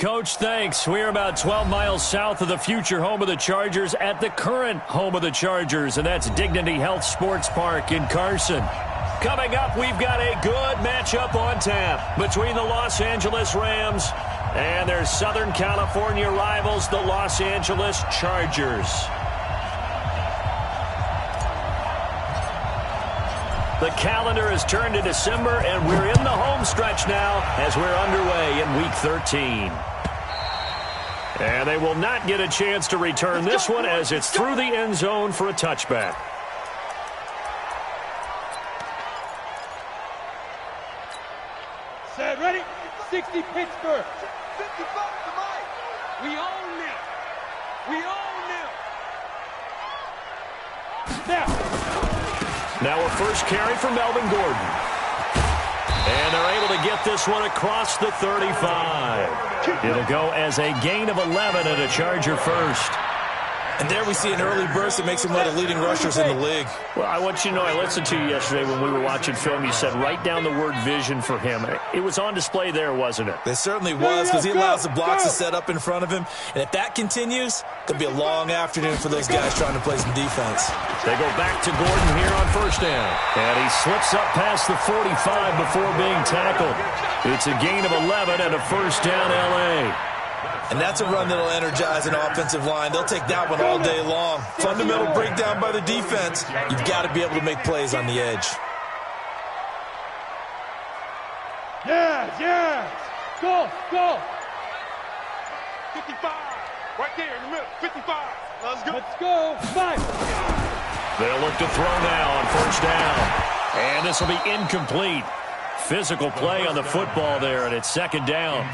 Coach, thanks. We're about 12 miles south of the future home of the Chargers at the current home of the Chargers, and that's Dignity Health Sports Park in Carson. Coming up, we've got a good matchup on tap between the Los Angeles Rams and their Southern California rivals, the Los Angeles Chargers. The calendar has turned to December, and we're in the home stretch now as we're underway in Week 13. And they will not get a chance to return this one as it's through the end zone for a touchback. Set, ready? 60 Pittsburgh. 55 to Mike. We own them. We own them. Now a first carry for Melvin Gordon. And they're able to get this one across the 35. It'll go as a gain of 11 and a Charger first. And there we see an early burst that makes him one of the leading rushers in the league. Well, I want you to know, I listened to you yesterday when we were watching film. You said write down the word vision for him. It was on display there, wasn't it? It certainly was, because he allows the blocks to set up in front of him. And if that continues, it'll be a long afternoon for those guys trying to play some defense. They go back to Gordon here on first down. And he slips up past the 45 before being tackled. It's a gain of 11 and a first down, L.A. And that's a run that'll energize an offensive line. They'll take that one all day long. Fundamental breakdown by the defense. You've got to be able to make plays on the edge. Yeah. Go. 55. Right there in the middle. 55. Let's go. 5. They'll look to throw now on first down. And this will be incomplete. Physical play on the football there, and it's second down.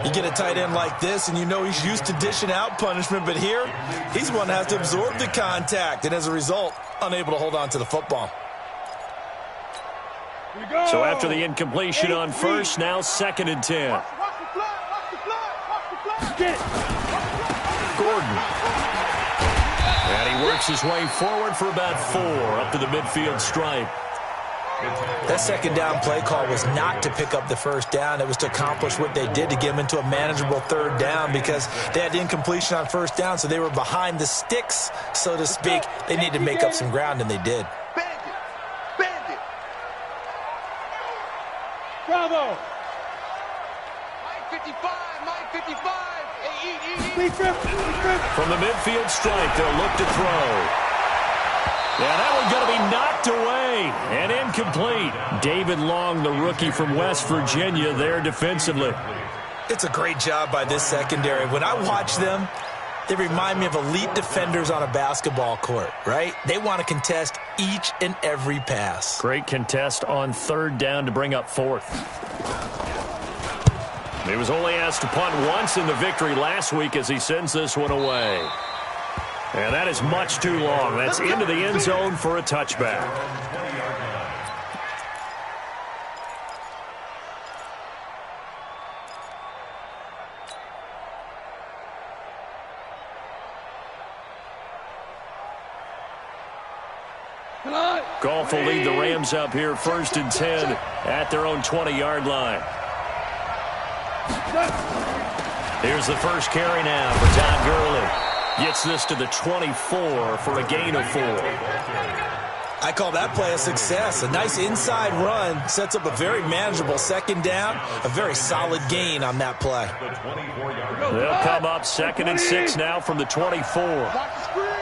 You get a tight end like this, and you know he's used to dishing out punishment, but here, he's one that has to absorb the contact, and as a result, unable to hold on to the football. So after the incompletion on first, now second and 10. Gordon. And he works his way forward for about 4 up to the midfield stripe. That second down play call was not to pick up the first down. It was to accomplish what they did to get them into a manageable third down because they had incompletion on first down, so they were behind the sticks, so to speak. They needed to make up some ground, and they did. Bandit. Bravo. Mike 55. Hey, From the midfield stripe, they'll look to throw. Yeah, that one's going to be knocked away and incomplete. David Long, the rookie from West Virginia, there defensively. It's a great job by this secondary. When I watch them, they remind me of elite defenders on a basketball court, right? They want to contest each and every pass. Great contest on third down to bring up fourth. He was only asked to punt once in the victory last week as he sends this one away. And that is much too long. That's into the end zone for a touchback. Goff will lead the Rams up here first and 10 at their own 20-yard line. Here's the first carry now for Todd Gurley. Gets this to the 24 for a gain of 4. I call that play a success. A nice inside run sets up a very manageable second down. A very solid gain on that play. They'll come up second and 6 now from the 24. Watch the screen.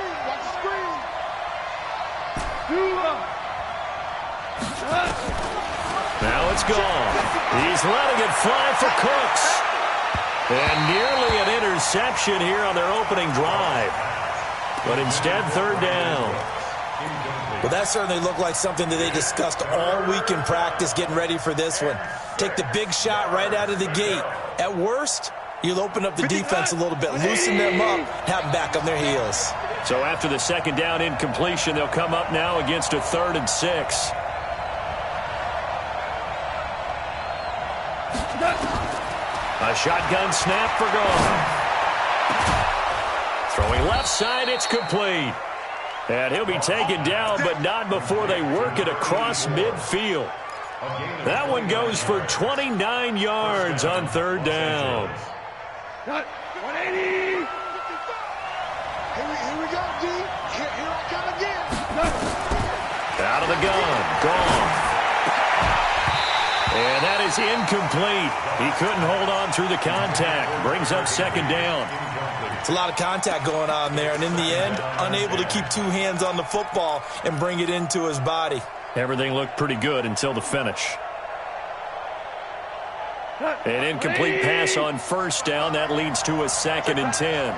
Now it's gone. He's letting it fly for Cooks. And nearly an interception here on their opening drive. But instead, third down. Well, that certainly looked like something that they discussed all week in practice getting ready for this one. Take the big shot right out of the gate. At worst, you'll open up the defense a little bit, loosen them up, have them back on their heels. So after the second down incompletion, they'll come up now against a 3rd and 6. A shotgun snap for Goff. Throwing left side, it's complete. And he'll be taken down, but not before they work it across midfield. That one goes for 29 yards on third down. 180. Here we go, D. Here I come again. Out of the gun. Gone. And that is incomplete. He couldn't hold on through the contact. Brings up second down. It's a lot of contact going on there, and in the end, unable to keep two hands on the football and bring it into his body. Everything looked pretty good until the finish. An incomplete pass on first down. That leads to a 2nd and 10.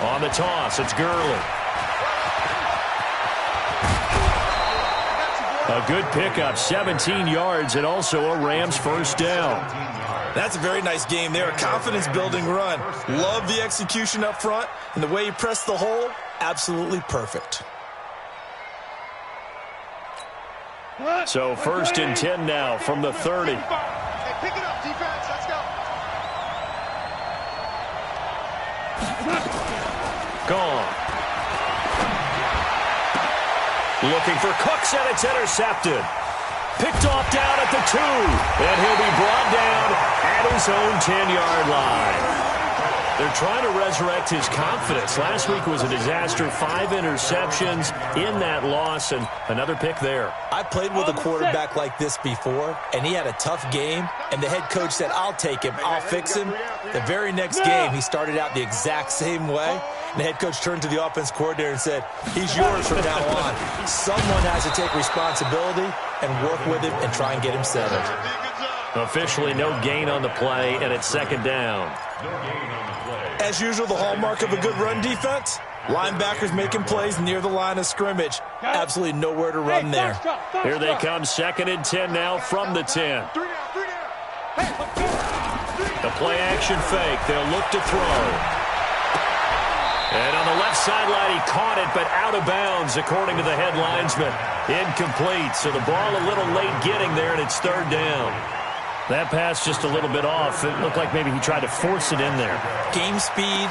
On the toss, it's Gurley. A good pickup, 17 yards, and also a Rams first down. That's a very nice game there, a confidence-building run. Love the execution up front, and the way he pressed the hole, absolutely perfect. So 1st and 10 now from the 30. Hey, pick it up, defense. Let's go. Gone. Looking for Cooks, and it's intercepted. Picked off down at the 2. And he'll be brought down at his own 10-yard line. They're trying to resurrect his confidence. Last week was a disaster. 5 interceptions in that loss, and another pick there. I played with a quarterback like this before, and he had a tough game, and the head coach said, I'll take him, I'll fix him. The very next game, he started out the exact same way, and the head coach turned to the offense coordinator and said, he's yours from now on. Someone has to take responsibility and work with him and try and get him settled. Officially no gain on the play, and it's 2nd down. As usual, the hallmark of a good run defense, linebackers making plays near the line of scrimmage. Absolutely nowhere to run there. Here they come, 2nd and 10 now from the 10. The play action fake. They'll look to throw. And on the left sideline, he caught it, but out of bounds, according to the head linesman. Incomplete, so the ball a little late getting there, and it's 3rd down. That pass just a little bit off. It looked like maybe he tried to force it in there. Game speed,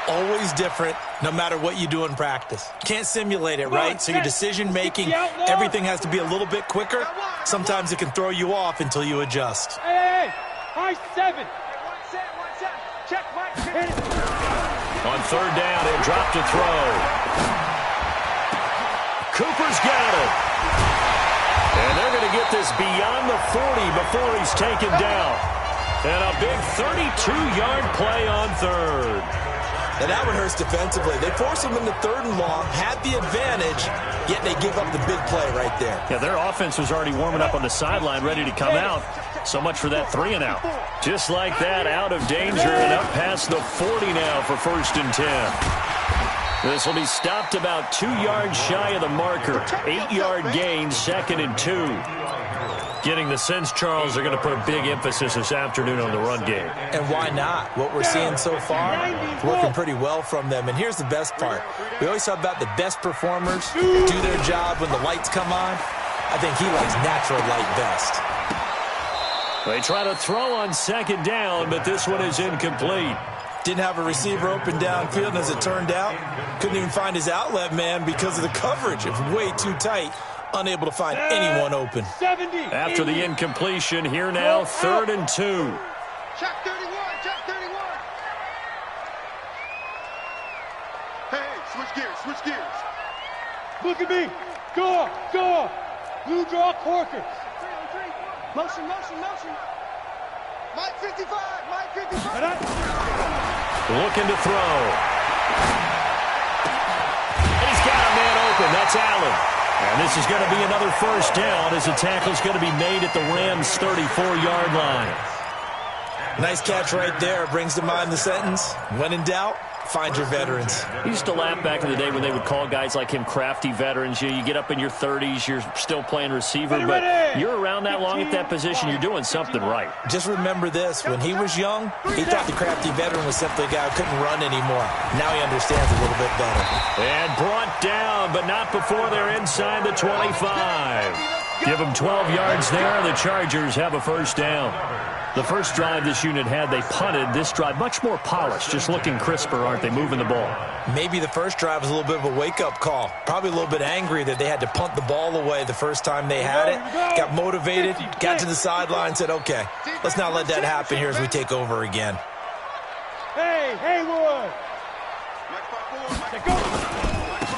always different, no matter what you do in practice. Can't simulate it, right? So your decision-making, everything has to be a little bit quicker. Sometimes it can throw you off until you adjust. Hey, high 7. Check, Mike. On 3rd down, he'll drop to throw. Cooper's got it. And they're going to get this beyond the 40 before he's taken down. And a big 32-yard play on 3rd. And that one hurts defensively. They force him into 3rd and long, had the advantage, yet they give up the big play right there. Yeah, their offense was already warming up on the sideline, ready to come out. So much for that 3 and out. Just like that, out of danger and up past the 40 now for 1st and 10. This will be stopped about 2 yards shy of the marker. 8-yard gain, 2nd and 2. Getting the sense, Charles, they're going to put a big emphasis this afternoon on the run game. And why not? What we're seeing so far, working pretty well from them. And here's the best part. We always talk about the best performers do their job when the lights come on. I think he likes natural light best. They try to throw on 2nd down, but this one is incomplete. Didn't have a receiver open downfield, and as it turned out, couldn't even find his outlet man because of the coverage. It was way too tight, unable to find anyone open. After the incompletion, here now, 3rd and 2. Check 31, check 31. Hey, switch gears. Look at me. Go. Blue draw Corkers. Motion. Mike 55. Looking to throw. And he's got a man open. That's Allen. And this is going to be another first down as the tackle's going to be made at the Rams' 34-yard line. Nice catch right there. Brings to mind the sentence, when in doubt, find your veterans. I used to laugh back in the day when they would call guys like him crafty veterans. You get up in your 30s, you're still playing receiver, but you're around that long at that position, you're doing something right. Just remember this, when he was young, he thought the crafty veteran was simply a guy who couldn't run anymore. Now he understands a little bit better. And brought down, but not before they're inside the 25. Give them 12 yards there, and the Chargers have a first down. The first drive this unit had, they punted. This drive, much more polished, just looking crisper, aren't they, moving the ball? Maybe the first drive was a little bit of a wake-up call. Probably a little bit angry that they had to punt the ball away the first time they had it. Got motivated, got to the sideline, said, okay, let's not let that happen here as we take over again. Hey, Haywood!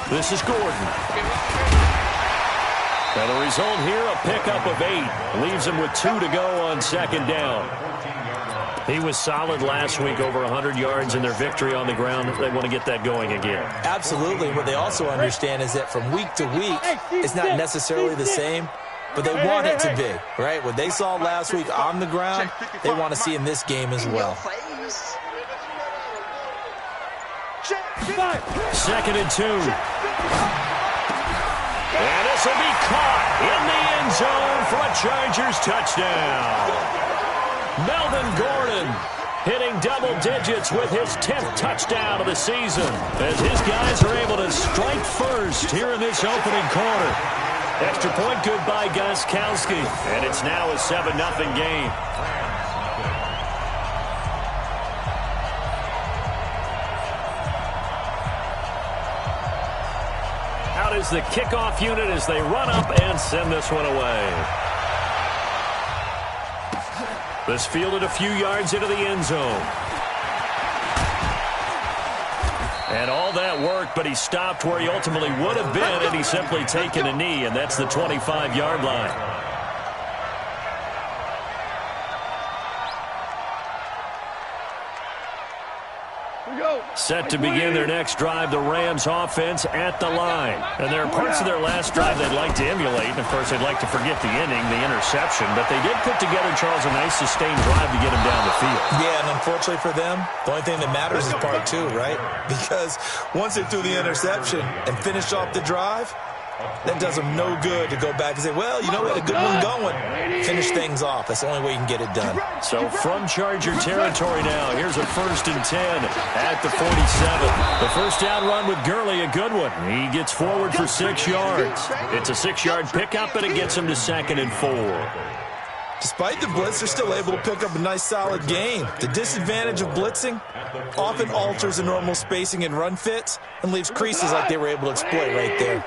This is Gordon. And the result here, a pickup of 8. Leaves him with 2 to go on second down. He was solid last week, over 100 yards in their victory on the ground. They want to get that going again. Absolutely. What they also understand is that from week to week, it's not necessarily the same, but they want it to be, right? What they saw last week on the ground, they want to see in this game as well. Second and 2. And this will be caught in the end zone for a Chargers touchdown. Melvin Gordon hitting double digits with his 10th touchdown of the season as his guys are able to strike first here in this opening quarter. Extra point good by Gostkowski, and it's now a 7-0 game. Out is the kickoff unit as they run up and send this one away. This fielded a few yards into the end zone. And all that worked, but he stopped where he ultimately would have been, and he's simply taken a knee, and that's the 25-yard line. Set to begin their next drive, the Rams offense at the line. And there are parts of their last drive they'd like to emulate. And, of course, they'd like to forget the inning, the interception. But they did put together, Charles, a nice sustained drive to get him down the field. Yeah, and unfortunately for them, the only thing that matters is part 2, right? Because once they threw the interception and finished off the drive, that does them no good to go back and say, well, you know, we had a good one going. Finish things off. That's the only way you can get it done. So from Charger territory now, here's a 1st and 10 at the 47. The first down run with Gurley, a good one. He gets forward for 6 yards. It's a 6-yard pickup, and it gets him to 2nd and 4. Despite the blitz, they're still able to pick up a nice, solid gain. The disadvantage of blitzing often alters the normal spacing and run fits and leaves creases like they were able to exploit right there.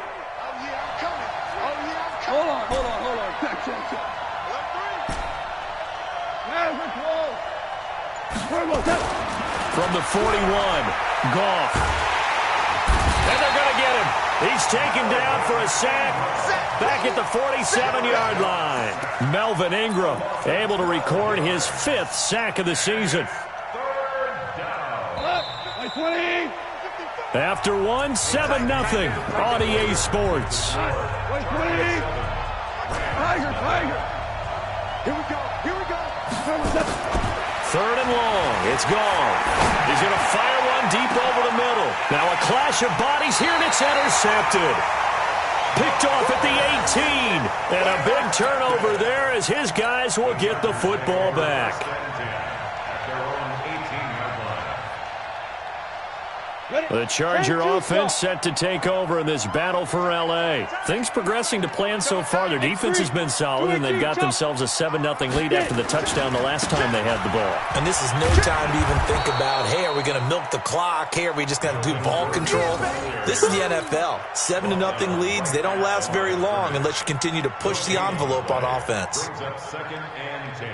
Hold on. Check. From the 41, Goff. And they're going to get him. He's taken down for a sack back at the 47-yard line. Melvin Ingram able to record his 5th sack of the season. After one, 7-0 on EA Sports. Tiger. Here we go. 3rd and long. It's gone. He's going to fire one deep over the middle. Now a clash of bodies here, and it's intercepted. Picked off at the 18. And a big turnover there as his guys will get the football back. The Charger offense set to take over in this battle for L.A. Things progressing to plan so far. Their defense has been solid, and they've got themselves a 7-0 lead after the touchdown the last time they had the ball. And this is no time to even think about, hey, are we going to milk the clock? Hey, are we just going to do ball control? This is the NFL. 7-0 leads, they don't last very long unless you continue to push the envelope on offense. 2nd and 10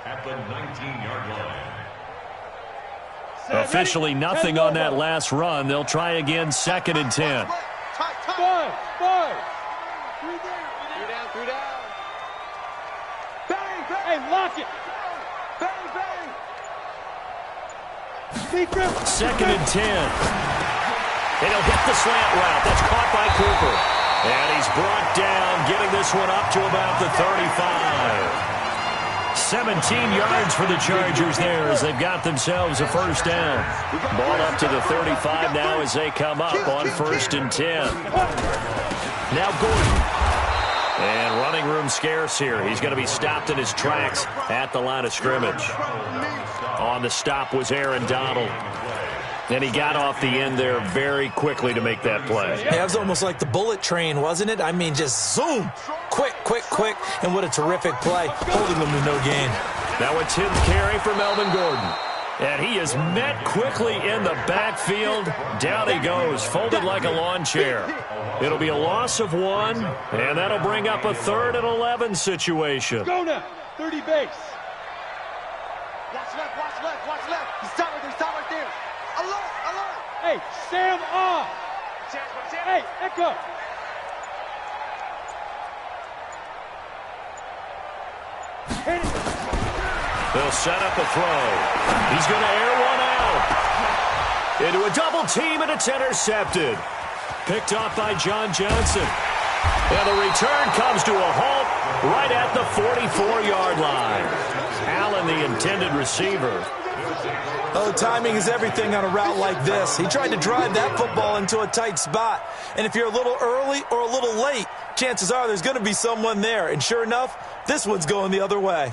at the 19-yard line. Officially nothing on that last run. They'll try again, 2nd and 10. Five. 3 down. Bang. Hey, lock it. Bang. 2nd and 10. And he'll hit the slant route. That's caught by Cooper. And he's brought down, getting this one up to about the 35. 17 yards for the Chargers there as they've got themselves a 1st down. Ball up to the 35 now as they come up on 1st and 10. Now Gordon. And running room scarce here. He's going to be stopped in his tracks at the line of scrimmage. On the stop was Aaron Donald. And he got off the end there very quickly to make that play. Hey, that was almost like the bullet train, wasn't it? I mean, just zoom. Quick. And what a terrific play, holding them to no gain. Now a 10th carry for Melvin Gordon. And he is met quickly in the backfield. Down he goes, folded like a lawn chair. It'll be a loss of 1, and that'll bring up a 3rd and 11 situation. Go now, 30 base. Watch left, watch left, watch left. He's top right there. Alert, alert. Hey, Sam off. Hey, Echo. Hit it. They'll set up a throw. He's going to air one out. Into a double team, and it's intercepted. Picked off by John Johnson. And the return comes to a halt right at the 44-yard line. Allen, the intended receiver. Oh, timing is everything on a route like this. He tried to drive that football into a tight spot. And if you're a little early or a little late, chances are there's going to be someone there. And sure enough, this one's going the other way.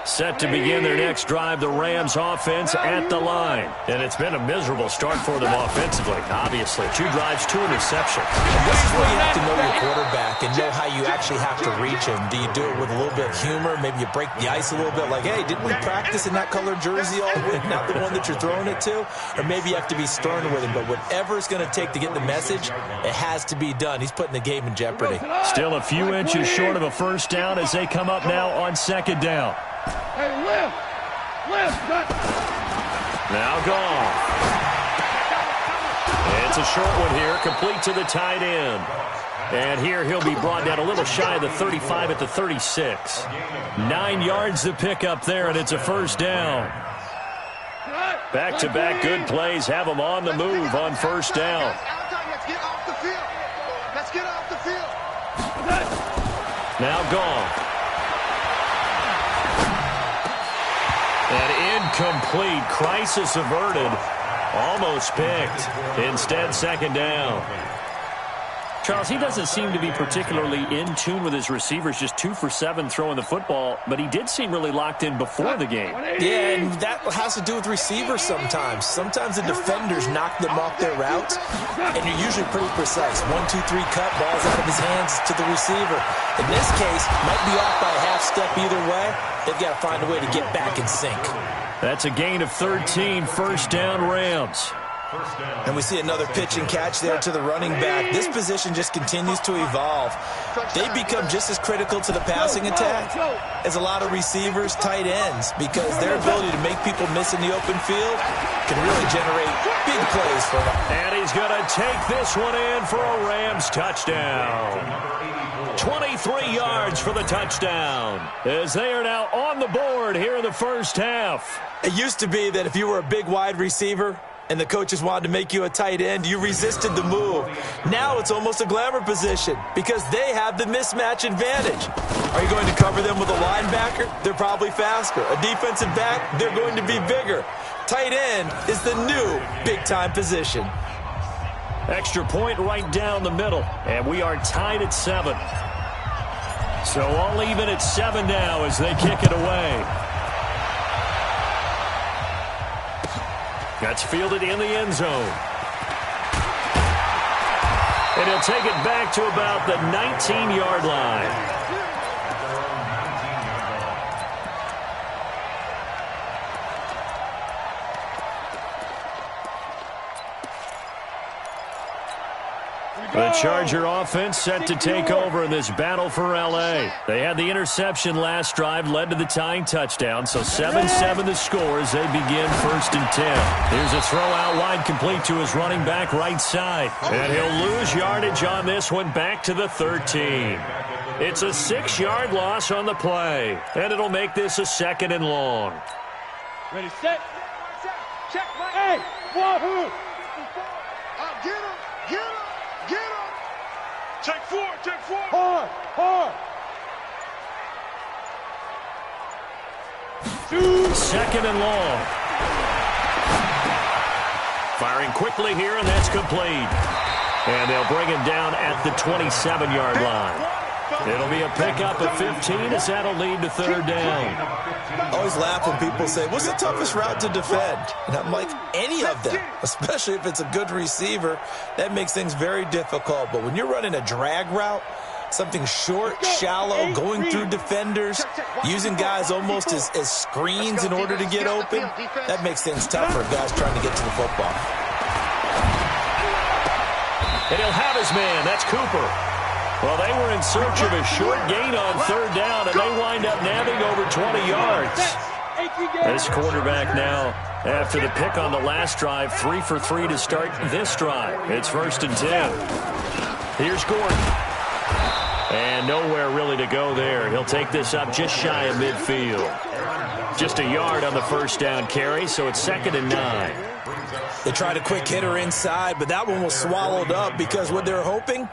Set to begin their next drive, the Rams offense at the line. And it's been a miserable start for them offensively, obviously. 2 drives, 2 interceptions. And this is where you have to know your quarterback and know how you actually have to reach him. Do you do it with a little bit of humor? Maybe you break the ice a little bit, like, hey, didn't we practice in that colored jersey all week, not the one that you're throwing it to? Or maybe you have to be stern with him. But whatever it's going to take to get the message, it has to be done. He's putting the game in jeopardy. Still a few inches short of a first down as they come up now on 2nd down. Hey, lift, Now gone. It's a short one here, complete to the tight end. And here he'll be brought down a little shy of the 35 at the 36. 9 yards to pick up there, and it's a first down. Back-to-back good plays have them on the move on first down. Let's get off the field. Let's get off the field. Now gone. And incomplete. Crisis averted. Almost picked. Instead, 2nd down. Charles, he doesn't seem to be particularly in tune with his receivers, just 2 for 7 throwing the football, but he did seem really locked in before the game. Yeah, and that has to do with receivers sometimes. Sometimes the defenders knock them off their routes, and you're usually pretty precise. 1, 2, 3 cut, balls out of his hands to the receiver. In this case, might be off by a half step either way. They've got to find a way to get back in sync. That's a gain of 13, first down Rams. And we see another pitch and catch there to the running back. This position just continues to evolve. They become just as critical to the passing attack as a lot of receivers, tight ends, because their ability to make people miss in the open field can really generate big plays for them. And he's going to take this one in for a Rams touchdown. 23 yards for the touchdown, as they are now on the board here in the first half. It used to be that if you were a big wide receiver and the coaches wanted to make you a tight end, you resisted the move. Now it's almost a glamour position because they have the mismatch advantage. Are you going to cover them with a linebacker? They're probably faster. A defensive back? They're going to be bigger. Tight end is the new big-time position. Extra point right down the middle, and we are tied at 7. So all even at 7 now as they kick it away. That's fielded in the end zone. And he'll take it back to about the 19-yard line. The Charger offense set to take over in this battle for L.A. They had the interception last drive, led to the tying touchdown, so 7-7 the score as they begin 1st and 10. Here's a throw out wide complete to his running back right side. And he'll lose yardage on this one back to the 13. It's a 6-yard loss on the play, and it'll make this a 2nd and long. Ready, set. Check my hey, wahoo! Get him, get him. Get him! Take 4, take 4! Hard, hard! 2nd and long. Firing quickly here, and that's complete. And they'll bring him down at the 27-yard line. It'll be a pickup of 15 as that'll lead to 3rd down. I always laugh when people say, what's the toughest route to defend? And I'm like, any of them, especially if it's a good receiver. That makes things very difficult. But when you're running a drag route, Something short, shallow, going through defenders, using guys almost as screens in order to get open. That makes things tough for guys trying to get to the football. And he'll have his man. That's Cooper. Well, they were in search of a short gain on third down, and they wind up nabbing over 20 yards. This quarterback now, after the pick on the last drive, 3 for 3 to start this drive. It's 1st and 10. Here's Gordon. And nowhere really to go there. He'll take this up just shy of midfield. Just a yard on the first down carry, so it's 2nd and 9. They tried a quick hitter inside, but that one was swallowed up because what they're hoping,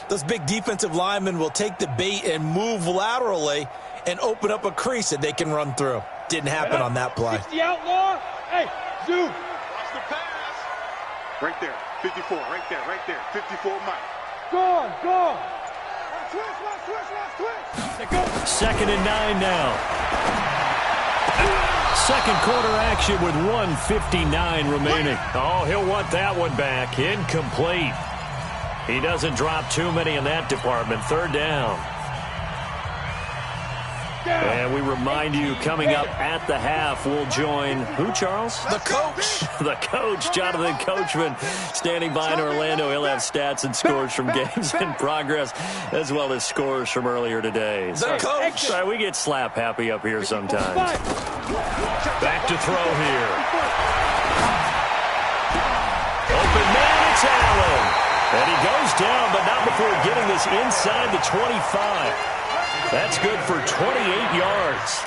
those big defensive linemen will take the bait and move laterally and open up a crease that they can run through. Didn't happen on that play. The outlaw. Hey, Zoo. Watch the pass. Right there. 54. Right there. 54, Mike. Go on. Switch. 2nd and 9 now. Second quarter action with 1:59 remaining. Oh, he'll want that one back. Incomplete. He doesn't drop too many in that department. 3rd down. And we remind you, coming up at the half, we'll join who, Charles? The coach. The coach, Jonathan Coachman, standing by in Orlando. He'll have stats and scores from games in progress, as well as scores from earlier today. The coach. Sorry, we get slap happy up here sometimes. Back to throw here. Open man, it's Allen. And he goes down, but not before getting this inside the 25. That's good for 28 yards.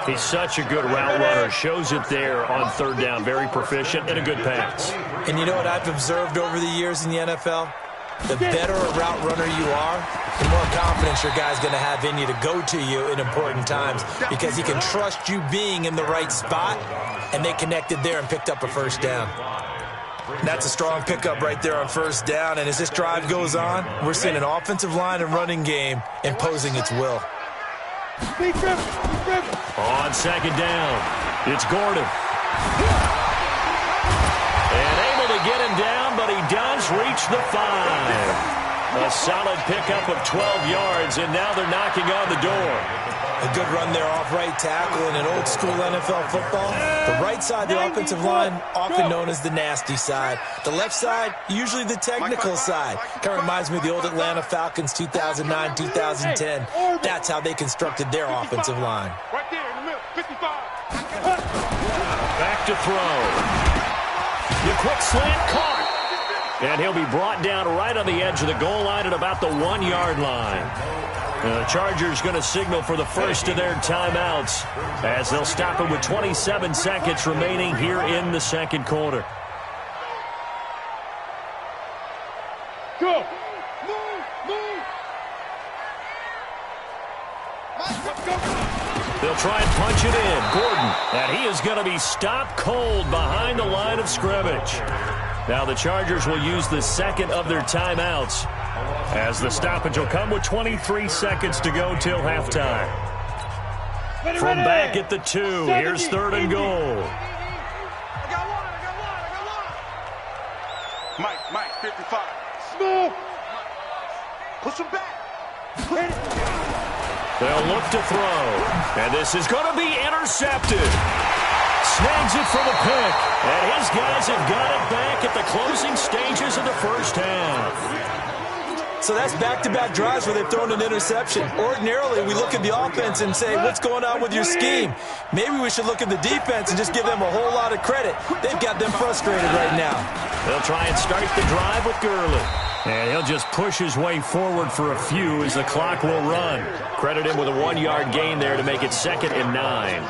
He's such a good route runner. Shows it there on 3rd down. Very proficient and a good pass. And you know what I've observed over the years in the NFL? The better a route runner you are, the more confidence your guy's going to have in you to go to you in important times because he can trust you being in the right spot, and they connected there and picked up a 1st down. That's a strong pickup right there on 1st down, and as this drive goes on, we're seeing an offensive line and running game imposing its will. On 2nd down, it's Gordon. And able to get him down, but he does reach the 5. A solid pickup of 12 yards, and now they're knocking on the door. A good run there off right tackle in an old-school NFL football. The right side, the offensive line, often known as the nasty side. The left side, usually the technical side. Kind of reminds me of the old Atlanta Falcons 2009, 2010. That's how they constructed their offensive line. Right there in the middle. 55. Back to throw. The quick slant caught. And he'll be brought down right on the edge of the goal line at about the 1-yard line. The Chargers going to signal for the first of their timeouts as they'll stop it with 27 seconds remaining here in the 2nd quarter. Go. They'll try and punch it in. Gordon, and he is going to be stopped cold behind the line of scrimmage. Now the Chargers will use the 2nd of their timeouts as the stoppage will come with 23 seconds to go till halftime. From back at the 2, here's 3rd and goal. Mike, 55. Smooth. Push him back. They'll look to throw, and this is going to be intercepted. Snags it for the pick, and his guys have got it back at the closing stages of the 1st half. So that's back-to-back drives where they've thrown an interception. Ordinarily, we look at the offense and say, what's going on with your scheme? Maybe we should look at the defense and just give them a whole lot of credit. They've got them frustrated right now. They'll try and start the drive with Gurley. And he'll just push his way forward for a few as the clock will run. Credit him with a 1-yard gain there to make it 2nd and 9.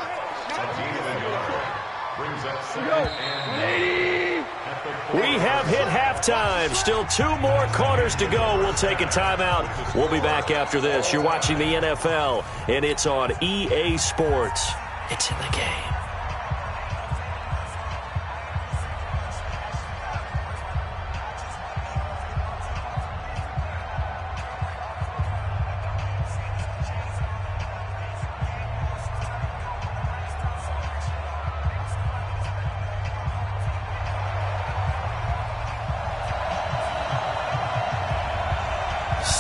We have hit halftime. Still 2 more quarters to go. We'll take a timeout. We'll be back after this. You're watching the NFL, and it's on EA Sports. It's in the game.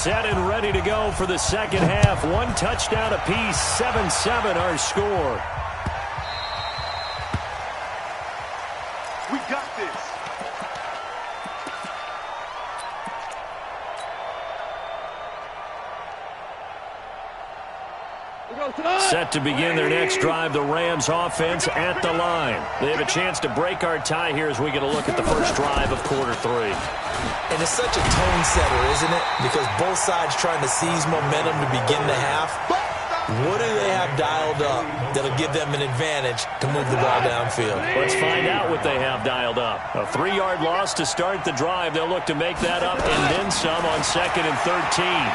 set and ready to go for the second half. One touchdown apiece, 7-7 our score. We got this. Set to begin their next drive, the Rams offense at the line. They have a chance to break our tie here as we get a look at the first drive of quarter 3. And it's such a tone setter, isn't it? Because both sides trying to seize momentum to begin the half. What do they have dialed up that'll give them an advantage to move the ball downfield? Let's find out what they have dialed up. A 3-yard loss to start the drive. They'll look to make that up and then some on 2nd and 13.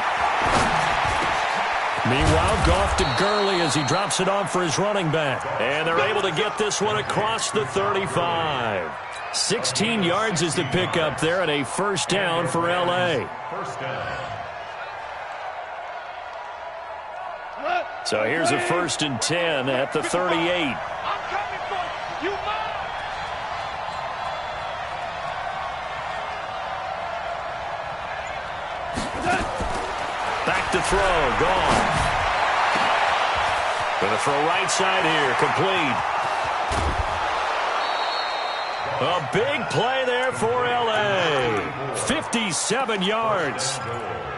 Meanwhile, Goff to Gurley as he drops it off for his running back. And they're able to get this one across the 35. 16 yards is the pickup there and a first down for L.A. First down. So here's a 1st and 10 at the 38. I'm coming for you. You mine. Back to throw. Gone. Going to throw right side here. Complete. A big play there for L.A. 57 yards.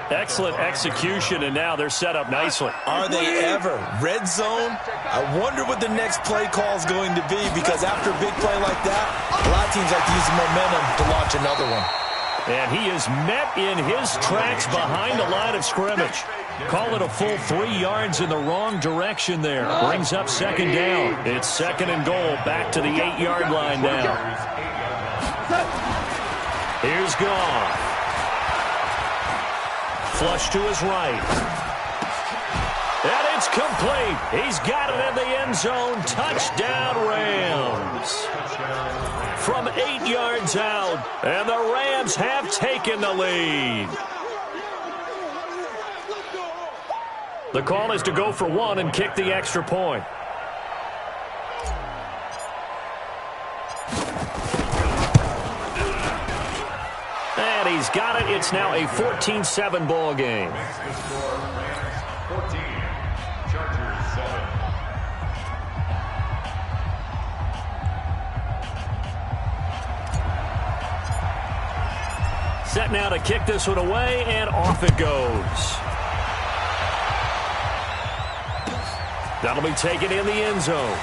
Excellent execution, and now they're set up nicely. Are they ever? Red zone? I wonder what the next play call is going to be, because after a big play like that, a lot of teams like to use the momentum to launch another one. And he is met in his tracks behind the line of scrimmage. Call it a full 3 yards in the wrong direction there. Brings up 2nd down. It's 2nd and goal, back to the 8-yard line now. Here's Goff. Flush to his right. And it's complete. He's got it in the end zone. Touchdown, Rams. From 8 yards out, and the Rams have taken the lead. The call is to go for 1 and kick the extra point. And he's got it. It's now a 14-7 ball game. Next to score, Rams 14, Chargers 7. Set now to kick this one away, and off it goes. That'll be taken in the end zone.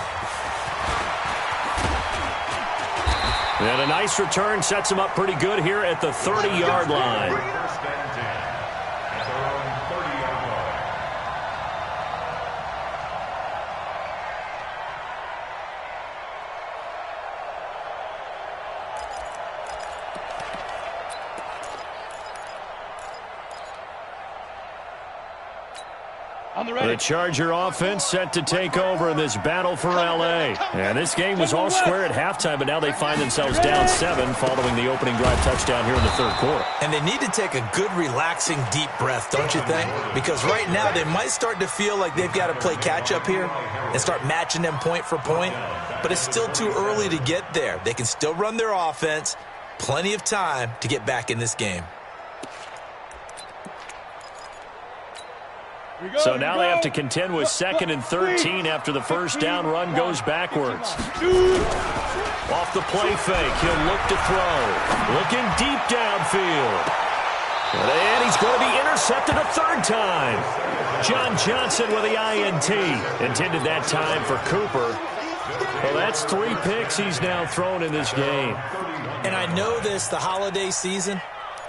And a nice return sets him up pretty good here at the 30-yard line. First and 10 at their own 30-yard line. The Charger offense set to take over in this battle for L.A. And this game was all square at halftime, but now they find themselves down 7 following the opening drive touchdown here in the 3rd quarter. And they need to take a good, relaxing, deep breath, don't you think? Because right now they might start to feel like they've got to play catch-up here and start matching them point for point. But it's still too early to get there. They can still run their offense. Plenty of time to get back in this game. So now they have to contend with 2nd and 13 after the first down run goes backwards. Off the play fake, he'll look to throw. Looking deep downfield. And he's going to be intercepted a 3rd time. John Johnson with the INT. Intended that time for Cooper. Well, that's 3 picks he's now thrown in this game. And I know this, the holiday season,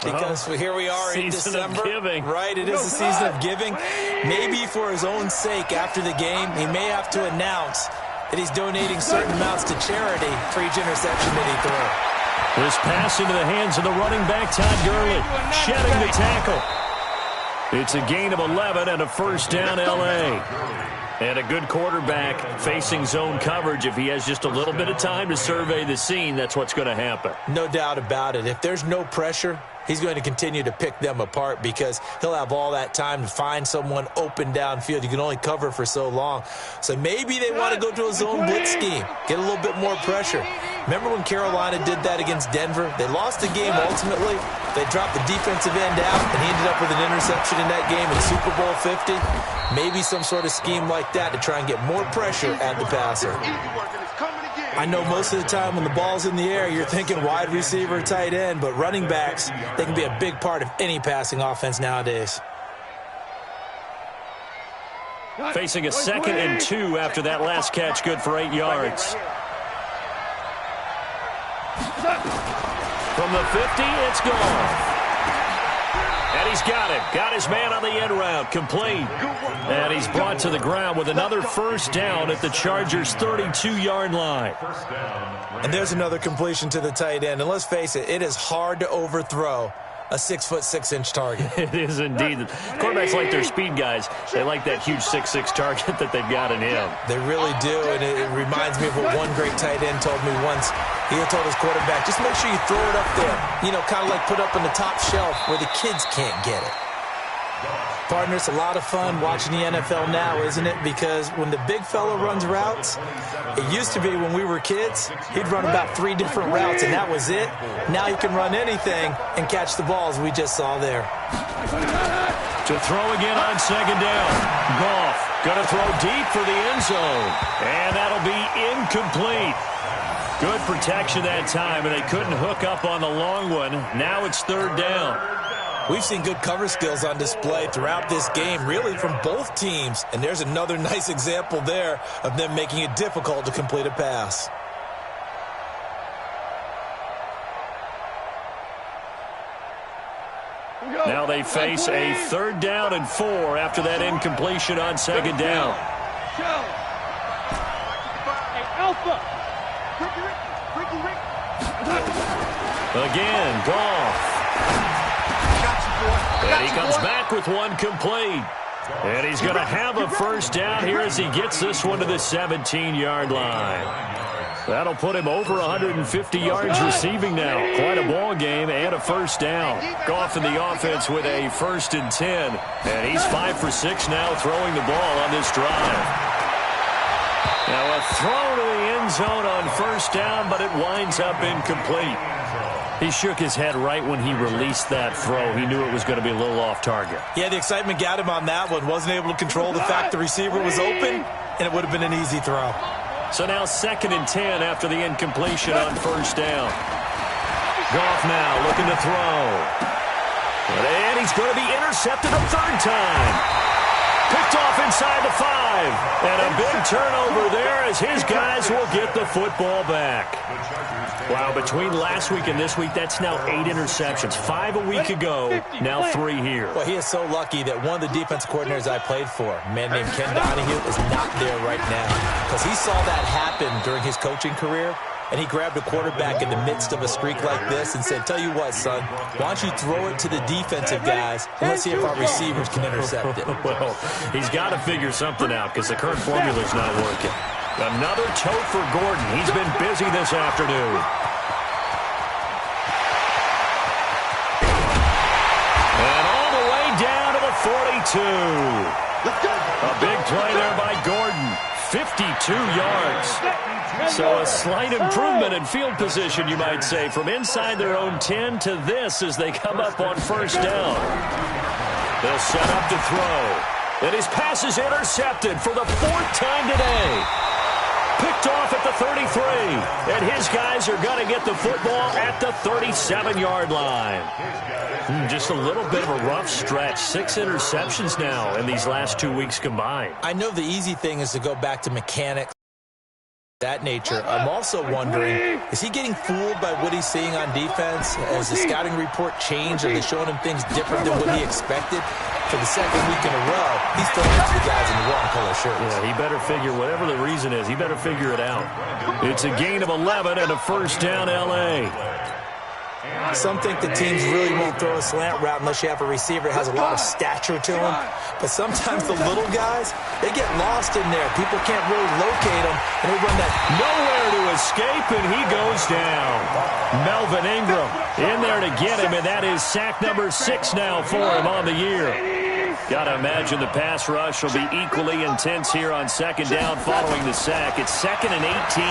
because here we are in December. Of giving. Right, it is the season of giving. Maybe for his own sake after the game, he may have to announce that he's donating certain amounts to charity for each interception that he throws. This pass into the hands of the running back, Todd Gurley, shedding the tackle. It's a gain of 11 and a first down, L.A. And a good quarterback facing zone coverage. If he has just a little bit of time to survey the scene, that's what's going to happen. No doubt about it. If there's no pressure, he's going to continue to pick them apart because he'll have all that time to find someone open downfield. You can only cover for so long. So maybe they want to go to a zone blitz scheme, get a little bit more pressure. Remember when Carolina did that against Denver? They lost the game ultimately. They dropped the defensive end out, and he ended up with an interception in that game in Super Bowl 50. Maybe some sort of scheme like that to try and get more pressure at the passer. I know most of the time when the ball's in the air, you're thinking wide receiver, tight end, but running backs, they can be a big part of any passing offense nowadays. Facing a 2nd and 2 after that last catch, good for 8 yards. From the 50, it's gone. And he's got it. Got his man on the end route. Complete. And he's brought to the ground with another first down at the Chargers' 32-yard line. And there's another completion to the tight end. And let's face it, it is hard to overthrow a 6'6" target. It is indeed. Quarterbacks like their speed guys. They like that huge 6'6" target that they've got in him. They really do, and it reminds me of what one great tight end told me once. He had told his quarterback, just make sure you throw it up there. You know, kind of like put up on the top shelf where the kids can't get it. Partner, it's a lot of fun watching the NFL now, isn't it? Because when the big fella runs routes, it used to be when we were kids, he'd run about 3 different routes, and that was it. Now he can run anything and catch the balls we just saw there. To throw again on 2nd down. Goff going to throw deep for the end zone. And that'll be incomplete. Good protection that time, and they couldn't hook up on the long one. Now it's 3rd down. We've seen good cover skills on display throughout this game, really from both teams. And there's another nice example there of them making it difficult to complete a pass. Now they face a 3rd down and 4 after that incompletion on 2nd down. Again, Goff. And he comes back with one complete. And he's going to have a first down here as he gets this one to the 17-yard line. That'll put him over 150 yards receiving now. Quite a ball game and a first down. Goff in the offense with a 1st and 10. And he's 5 for 6 now throwing the ball on this drive. Now a throw to the end zone on first down, but it winds up incomplete. He shook his head right when he released that throw. He knew it was going to be a little off target. Yeah, the excitement got him on that one. Wasn't able to control the fact the receiver was open, and it would have been an easy throw. So now 2nd and 10 after the incompletion on first down. Goff now looking to throw. And he's going to be intercepted a 3rd time. Picked off inside the 5. And a big turnover there as his guys will get the football back. Wow, between last week and this week, that's now 8 interceptions. 5 a week ago, now 3 here. Well, he is so lucky that one of the defense coordinators I played for, a man named Ken Donahue, is not there right now. Because he saw that happen during his coaching career, and he grabbed a quarterback in the midst of a streak like this and said, tell you what, son, why don't you throw it to the defensive guys, and let's see if our receivers can intercept it. Well, he's got to figure something out because the current formula's not working. Another tote for Gordon. He's been busy this afternoon. And all the way down to the 42. A big play there by Gordon. 52 yards. So a slight improvement in field position, you might say, from inside their own 10 to this as they come up on first down. They'll set up to throw. And his pass is intercepted for the 4th time today. Picked off at the 33. And his guys are going to get the football at the 37-yard line. Just a little bit of a rough stretch. 6 interceptions now in these last 2 weeks combined. I know the easy thing is to go back to mechanics, that nature. I'm also wondering, is he getting fooled by what he's seeing on defense? Has the scouting report changed? Are they showing him things different than what he expected? For the 2nd week in a row, he's throwing it to the guys in the wrong color shirts. Yeah, he better figure, whatever the reason is, he better figure it out. It's a gain of 11 and a first down, L.A. Some think the teams really won't throw a slant route unless you have a receiver that has a lot of stature to him. But sometimes the little guys, they get lost in there. People can't really locate them, and they run that nowhere to escape, and he goes down. Melvin Ingram in there to get him, and that is sack number 6 now for him on the year. Got to imagine the pass rush will be equally intense here on 2nd down following the sack. It's 2nd and 18.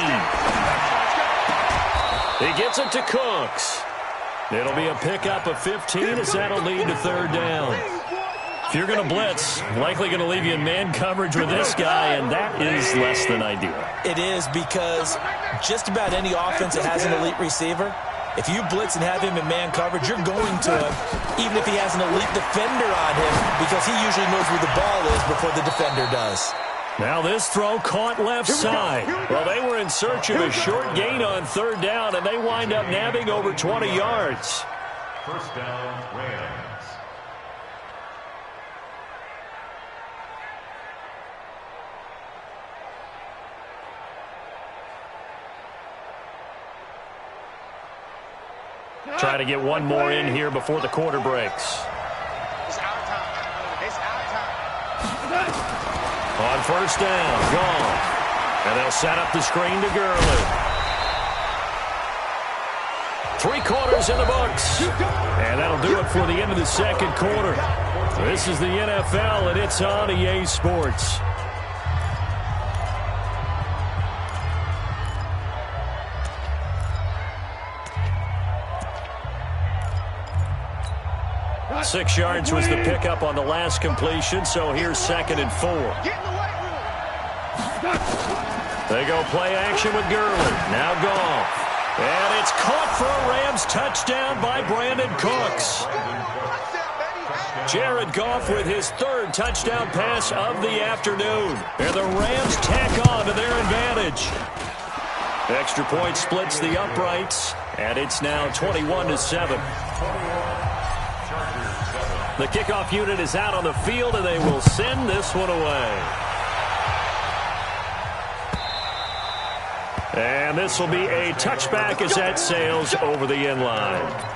He gets it to Cooks. It'll be a pickup of 15 as that'll lead to third down. If you're going to blitz, likely going to leave you in man coverage with this guy, and that is less than ideal. It is, because just about any offense that has an elite receiver, if you blitz and have him in man coverage, you're going to him, even if he has an elite defender on him, because he usually knows where the ball is before the defender does. Now this throw caught left side. Well, they were in search of a short gain on third down, and they wind up nabbing over 20 yards. First down, Rams. Try to get one more in here before the quarter breaks. It's our time. It's our time. On first down, gone. And they'll set up the screen to Gurley. 3 quarters in the books. And that'll do it for the end of the second quarter. This is the NFL, and it's on EA Sports. Six yards was the pickup on the last completion, so here's 2nd and 4. They go play action with Gurley. Now Goff. And it's caught for a Rams touchdown by Brandon Cooks. Jared Goff with his 3rd touchdown pass of the afternoon. And the Rams tack on to their advantage. Extra point splits the uprights, and it's now 21-7. The kickoff unit is out on the field, and they will send this one away. And this will be a touchback as that sails over the end line.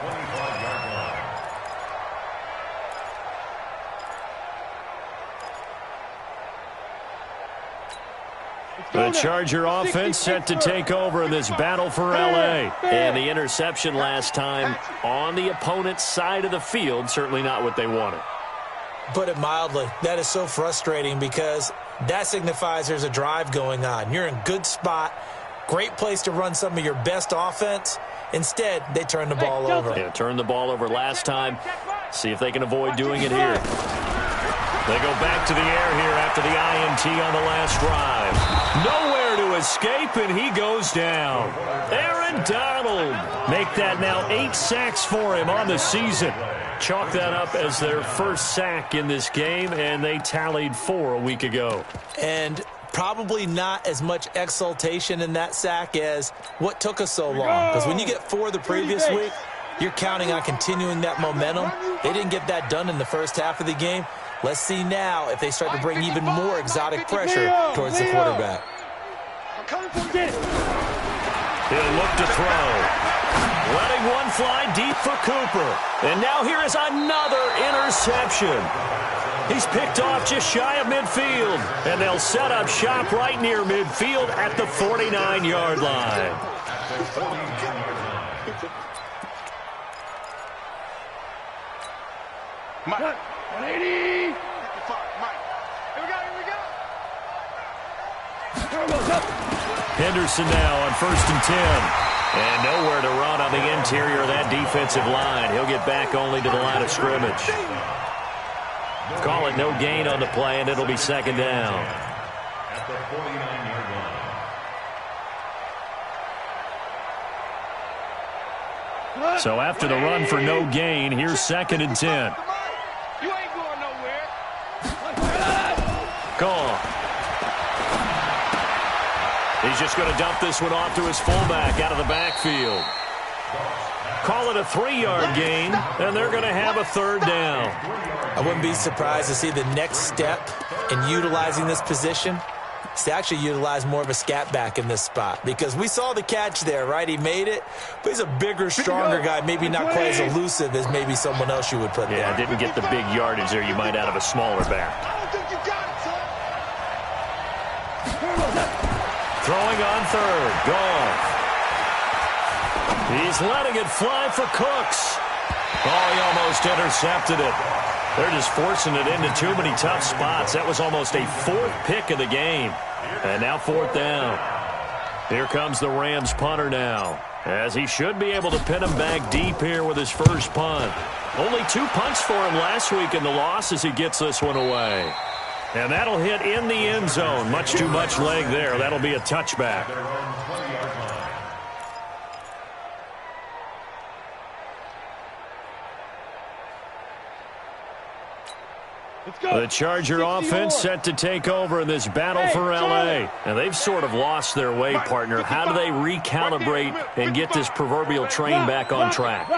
The Charger offense set to take over in this battle for L.A. And the interception last time on the opponent's side of the field, certainly not what they wanted. Put it mildly, that is so frustrating, because that signifies there's a drive going on. You're in good spot, great place to run some of your best offense. Instead, they turn the ball over. Yeah, turned the ball over last time. See if they can avoid doing it here. They go back to the air here after the INT on the last drive. Nowhere to escape, and he goes down. Aaron Donald make that now 8 sacks for him on the season. Chalk that up as their first sack in this game, and they tallied 4 a week ago. And probably not as much exultation in that sack as what took us so long. Because when you get 4 the previous week, you're counting on continuing that momentum. They didn't get that done in the first half of the game. Let's see now if they start to bring even more exotic pressure towards the quarterback. He'll look to throw. Letting one fly deep for Cooper. And now here is another interception. He's picked off just shy of midfield. And they'll set up shop right near midfield at the 49-yard line. Mike. 180. 55. Mike. Here we go. Henderson now on 1st and 10. And nowhere to run on the interior of that defensive line. He'll get back only to the line of scrimmage. Call it no gain on the play, and it'll be 2nd down. At the 49-yard line. So after the run for no gain, here's 2nd and 10. You ain't going nowhere. Gone. He's just going to dump this one off to his fullback out of the backfield. Call it a 3-yard gain, and they're going to have a 3rd down. I wouldn't be surprised to see the next step in utilizing this position is to actually utilize more of a scat back in this spot, because we saw the catch there, right? He made it, but he's a bigger, stronger guy, maybe not quite as elusive as maybe someone else you would put there. Yeah, didn't get the big yardage there you might out of a smaller back. I don't think you got it, son. Throwing on 3rd. Gone. He's letting it fly for Cooks. Oh, he almost intercepted it. They're just forcing it into too many tough spots. That was almost a 4th pick of the game. And now 4th down. Here comes the Rams punter now. as he should be able to pin him back deep here with his first punt. Only 2 punts for him last week in the loss as he gets this one away. And that'll hit in the end zone. Much too much leg there. That'll be a touchback. The Charger offense set to take over in this battle for L.A. And they've sort of lost their way, partner. How do they recalibrate and get this proverbial train back on track?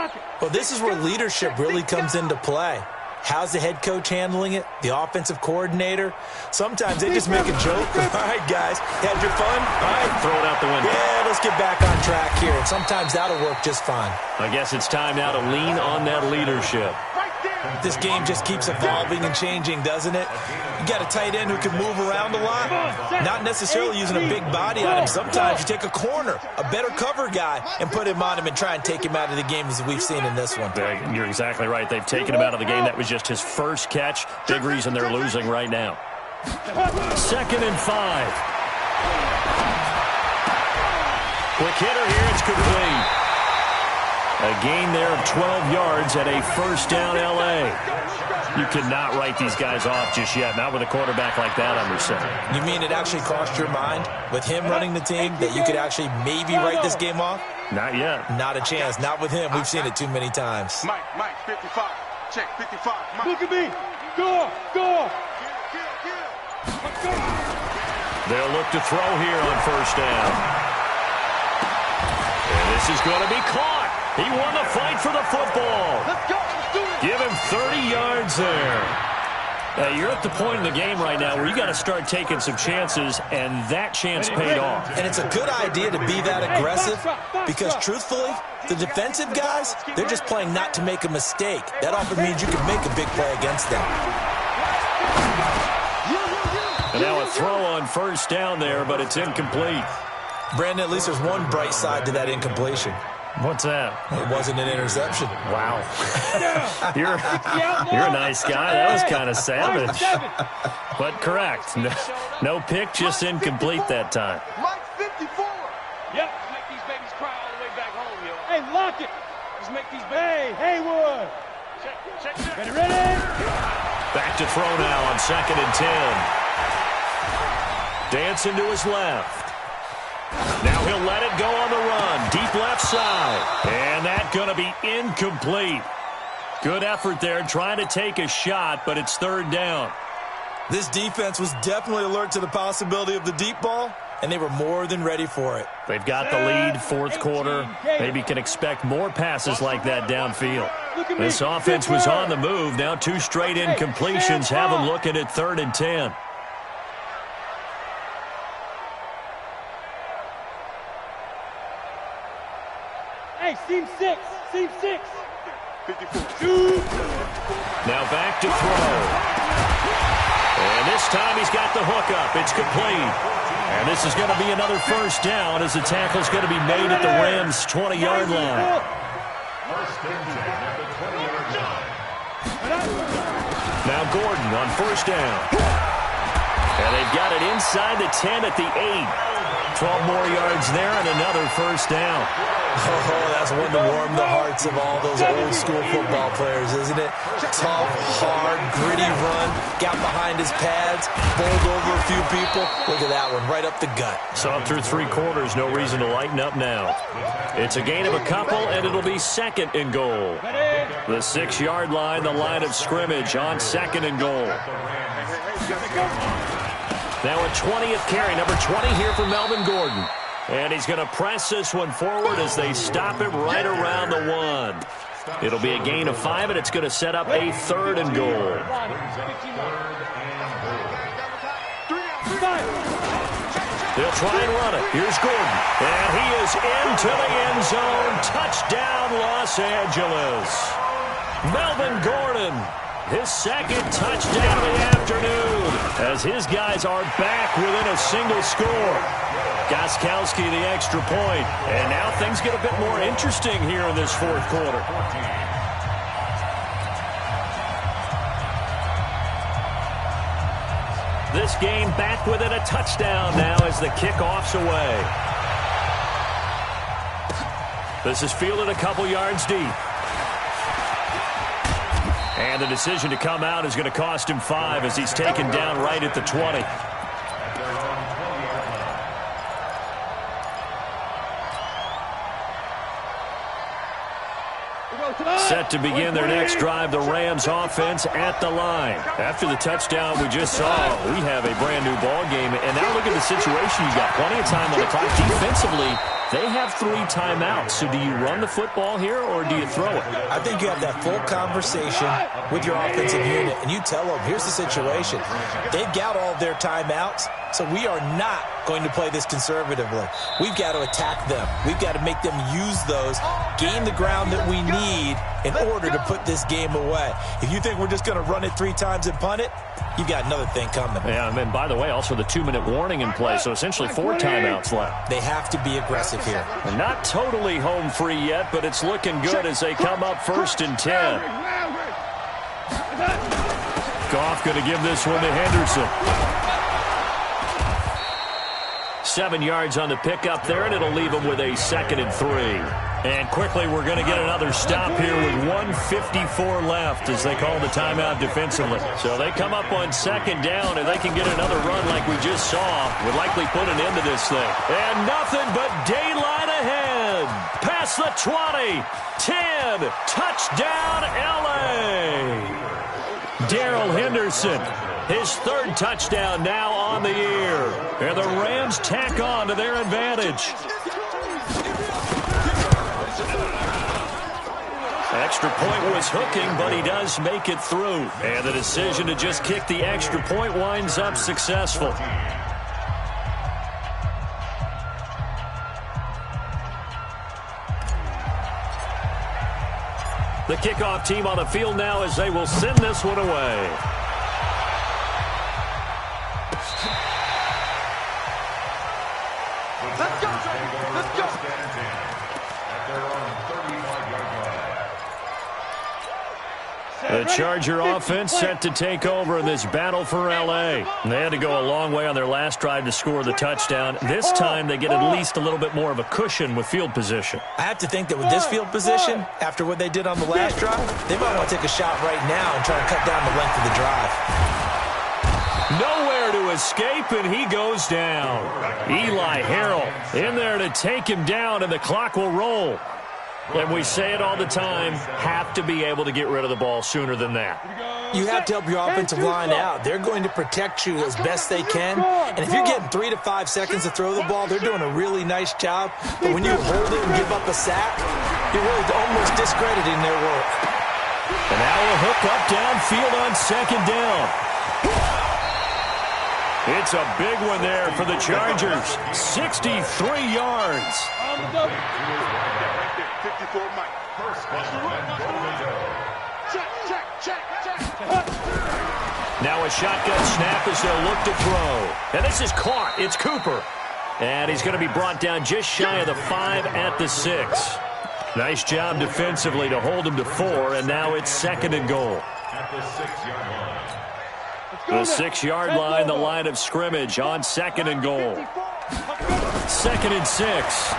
Well, this is where leadership really comes into play. How's the head coach handling it? The offensive coordinator? Sometimes they just make a joke. All right, guys, had your fun? All right, throw it out the window. Yeah, let's get back on track here. And sometimes that'll work just fine. I guess it's time now to lean on that leadership. This game just keeps evolving and changing, doesn't it? You got a tight end who can move around a lot. Not necessarily using a big body on him. Sometimes you take a corner, a better cover guy, and put him on him and try and take him out of the game as we've seen in this one. You're exactly right. They've taken him out of the game. That was just his first catch. Big reason they're losing right now. 2nd and 5. Quick hitter here. It's complete. A gain there of 12 yards and a first down L.A. You cannot write these guys off just yet. Not with a quarterback like that under center. You mean it actually crossed your mind with him running the team that you could actually maybe write this game off? Not yet. Not a chance. Not with him. We've seen it too many times. Mike, 55. Check, 55. Mike. Look at me. Go. They'll look to throw here on first down. And this is going to be caught. He won the fight for the football. Let's go. Let's do it. Give him 30 yards there. You're at the point in the game right now where you got to start taking some chances, and that chance paid off. And it's a good idea to be that aggressive because, truthfully, the defensive guys, they're just playing not to make a mistake. That often means you can make a big play against them. And now a throw on first down there, but it's incomplete. Brandon, at least there's one bright side to that incompletion. What's that? It wasn't an interception. Wow. You're a nice guy. That was kind of savage. But correct. No pick, just incomplete that time. Mike 54. Yep. Just make these babies cry all the way back home, yo. Hey, lock it. Just make these babies. Hey, Haywood. Check. Ready? Back to throw now on 2nd and 10. Dancing to his left. Now he'll let it go on the run. Deep left side. And that's going to be incomplete. Good effort there trying to take a shot, but it's 3rd down. This defense was definitely alert to the possibility of the deep ball, and they were more than ready for it. They've got the lead, 4th quarter. Maybe can expect more passes like that downfield. This offense was on the move. Now 2 straight incompletions have them looking at 3rd and 10. Hey, seam 6. 54. Now back to throw. And this time he's got the hook up. It's complete. And this is going to be another first down as the tackle's going to be made at the Rams' 20-yard line. Now Gordon on first down. And they've got it inside the 10 at the 8. 12 more yards there and another first down. Oh, that's one to warm the hearts of all those old school football players, isn't it? Tough, hard, gritty run, got behind his pads, bowled over a few people. Look at that one, right up the gut. Saw through 3 quarters, no reason to lighten up now. It's a gain of a couple, and it'll be 2nd and goal. The 6-yard line, the line of scrimmage on 2nd and goal. Now a 20th carry, number 20 here for Melvin Gordon. And he's going to press this one forward as they stop him right around the 1. It'll be a gain of 5, and it's going to set up a 3rd and goal. They'll try and run it. Here's Gordon. And he is into the end zone. Touchdown, Los Angeles. Melvin Gordon. His 2nd touchdown of the afternoon as his guys are back within a single score. Gostkowski the extra point. And now things get a bit more interesting here in this 4th quarter. This game back within a touchdown now as the kickoff's away. This is fielded a couple yards deep. And the decision to come out is going to cost him 5 as he's taken down right at the 20. Set to begin their next drive, the Rams offense at the line. After the touchdown we just saw, we have a brand new ball game. And now look at the situation. You've got plenty of time on the clock. Defensively, they have 3 timeouts. So do you run the football here or do you throw it? I think you have that full conversation with your offensive unit, and you tell them, here's the situation. They've got all of their timeouts, so we are not going to play this conservatively. We've got to attack them. We've got to make them use those, gain the ground that we need in order to put this game away. If you think we're just going to run it 3 times and punt it, you've got another thing coming. Yeah, and by the way, also the 2-minute warning in play, so essentially 4 timeouts left. They have to be aggressive here. And not totally home free yet, but it's looking good as they come up 1st and 10. Goff going to give this one to Henderson. 7 yards on the pickup there, and it'll leave him with a 2nd and 3. And quickly, we're going to get another stop here with 1:54 left as they call the timeout defensively. So they come up on 2nd down, and they can get another run like we just saw. Would likely put an end to this thing. And nothing but daylight ahead. Past the 20, 10, touchdown L.A. Darrell Henderson, his 3rd touchdown now on the year. And the Rams tack on to their advantage. Extra point was hooking, but he does make it through. And the decision to just kick the extra point winds up successful. The kickoff team on the field now as they will send this one away. Let's go, let's go. The Charger offense set to take over in this battle for L.A. They had to go a long way on their last drive to score the touchdown. This time they get at least a little bit more of a cushion with field position. I have to think that with this field position, after what they did on the last drive, they might want to take a shot right now and try to cut down the length of the drive. Nowhere to escape, and he goes down. Eli Harrell in there to take him down, and the clock will roll. And we say it all the time, have to be able to get rid of the ball sooner than that. You have to help your offensive line out. They're going to protect you as best they can. And if you're getting 3 to 5 seconds to throw the ball, they're doing a really nice job. But when you hold it and give up a sack, you're really almost discrediting their work. And now a hook up downfield on 2nd down. It's a big one there for the Chargers. 63 yards. 54 Mike. Check. Now a shotgun snap as they'll look to throw. And this is caught. It's Cooper. And he's going to be brought down just shy of the 5 at the 6. Nice job defensively to hold him to 4, and now it's 2nd and goal. At the 6-yard line. The 6-yard line, the line of scrimmage on 2nd and goal. 2nd and 6.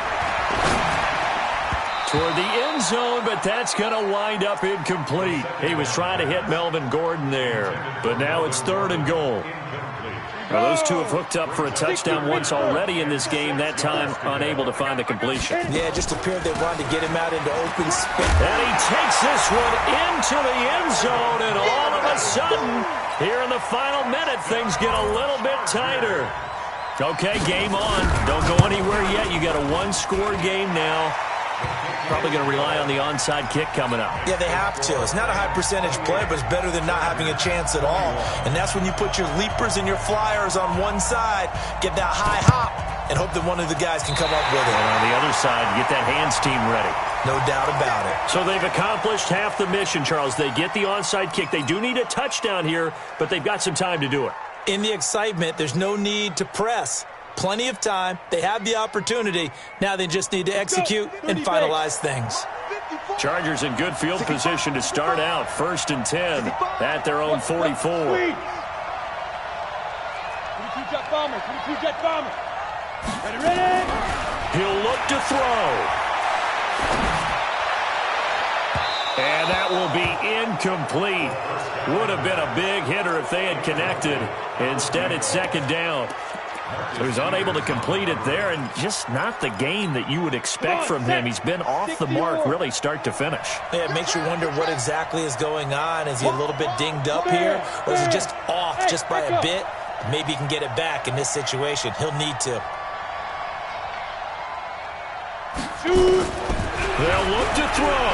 Toward the end zone, but that's going to wind up incomplete. He was trying to hit Melvin Gordon there, but now it's 3rd and goal. Well, those two have hooked up for a touchdown once already in this game, that time unable to find the completion. Yeah, it just appeared they wanted to get him out into open space. And he takes this one into the end zone, and all of a sudden, here in the final minute, things get a little bit tighter. Okay, game on. Don't go anywhere yet. You got a 1-score game now. Probably going to rely on the onside kick coming up. Yeah, they have to. It's not a high percentage play, but it's better than not having a chance at all. And that's when you put your leapers and your flyers on one side, get that high hop, and hope that one of the guys can come up with it. And on the other side, get that hands team ready. No doubt about it. So they've accomplished half the mission, Charles. They get the onside kick. They do need a touchdown here, but they've got some time to do it. In the excitement, there's no need to press. Plenty of time. They have the opportunity. Now they just need to execute and finalize things. Chargers in good field position to start out. 1st and 10 at their own 44. 22 jet bomber. Ready. He'll look to throw. And that will be incomplete. Would have been a big hitter if they had connected. Instead, it's second down. So he's unable to complete it there, and just not the game that you would expect from him. He's been off the mark really start to finish. Yeah, it makes you wonder what exactly is going on. Is he a little bit dinged up here, or is he just off just by a bit? Maybe he can get it back in this situation. He'll need to. They'll look to throw.